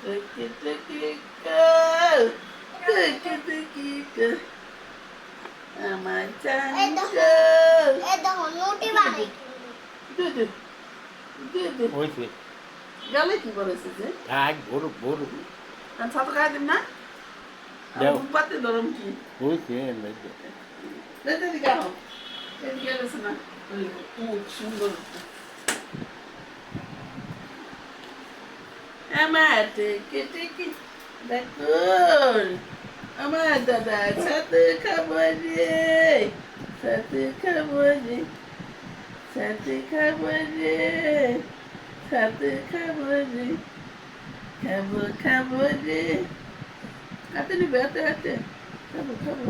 Tiki tiki go. Tiki tiki go. আমার জান গো। দুধু দুধু হয়েছে গেলে কি বলেছে যে এক বড় বড় আমি ছাত্র খাই দিন না যাও। পাতে ধরম কি হয়েছে এদিকে আনো এদিকে গেছে না খুব সুন্দর আমার টিকি টিকি দেখুন আমার দাদা সাথে খাবো রে সাথে খাবো রে সাথে খাবো রে সাথে খাবো রে খাবো খাবো রে হাতে নিবে হাতে হাতে খাবো খাবো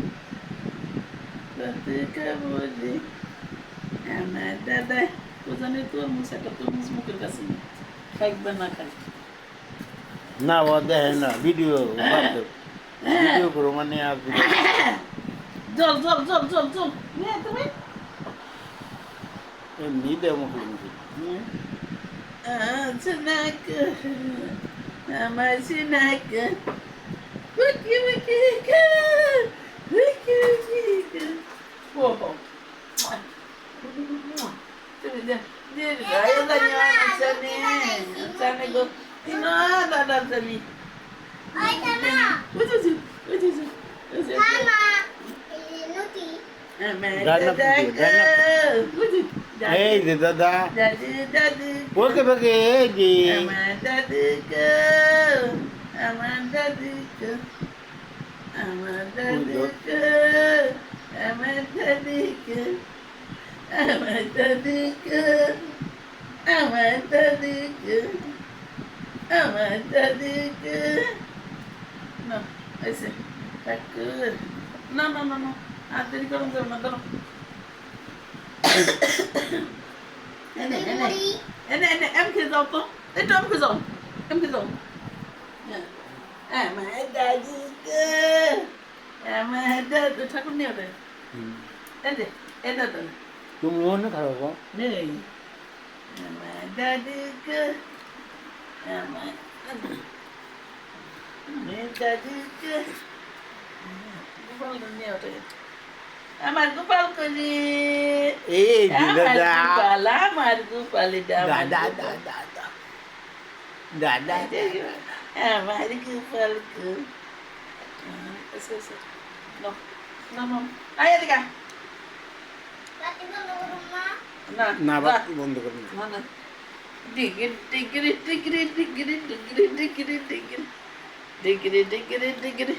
সাথে খাবো রে আমার দাদা ওজনে তরমুজ একটা তরমুজ মুখের কাছে নেই খাইবে না খাই না ও দেখে না ভিডিও ভিডিও করো মানে আর জল জল জল জল জল নিয়ে তুমি এমনি দেবো Sinak, আমার সিনাক উকি উকি উকি উকি ও তুমি যে যে গায়ে দাঁড়িয়ে আছেনে আছেনে গো তিনো দাদা তুমি Ay, tama! বুঝেছি বুঝেছি বুঝেছি Tama! Nuti. আমার রান্না দাদা করবি, বুঝি এই যে দাদা দাদু দাদু ওকে বাকে এই যে আমার দাদু গো আমার দাদু গো আমার দাদু গো আমার দাদু গো আমার দাদু গো আমার দাদু গো আমার দাদু গো না এসে ঠাকুর না না না না আর দেরি করুন যাও না ধরো এনে এনে Muri. এনে এনে এম খেয়ে যাও তো একটু এম খেয়ে যাও এম খেয়ে যাও আমার দাদু গো আমার দাদু ঠাকুর নিয়ে ওঠে এনে এনে তো তুমি অন্য খাবো নেই আমার দাদু গো আমার দাদু গো গোপাল নিয়ে ওঠে আমার গোপাল কলি এই যে আমার দাদা গোপাল আমার গোপাল দাদা দাদা দাদা আমার গোপাল কো no no no আয় এদিকে Lati mo ng rumah. না না বাতি বন্ধ করুন না না ডিগিরি ডিগিরি ডিগিরি ডিগিরি ডিগিরি ডিগিরি ডিগিরি ডিগিরি ডিগিরি ডিগিরি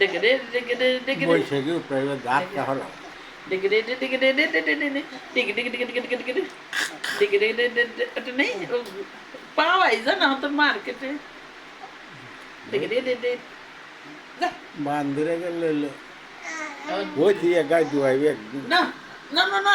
ডিগিরি ডিগিরি ডিগিরি বৈশাখী প্রাইভেট রাতটা হলো ডিগিরি ডিগিরি ডিগিরি ডিগিরি ডিগিরি ডিগিরি ডিগিরি এটা নেই পাওয়াই জানা তো মার্কেটে ডিগিরি ডিগিরি বান্ধরে গেল ওই দিয়ে গাই দুয়াইবে না না না না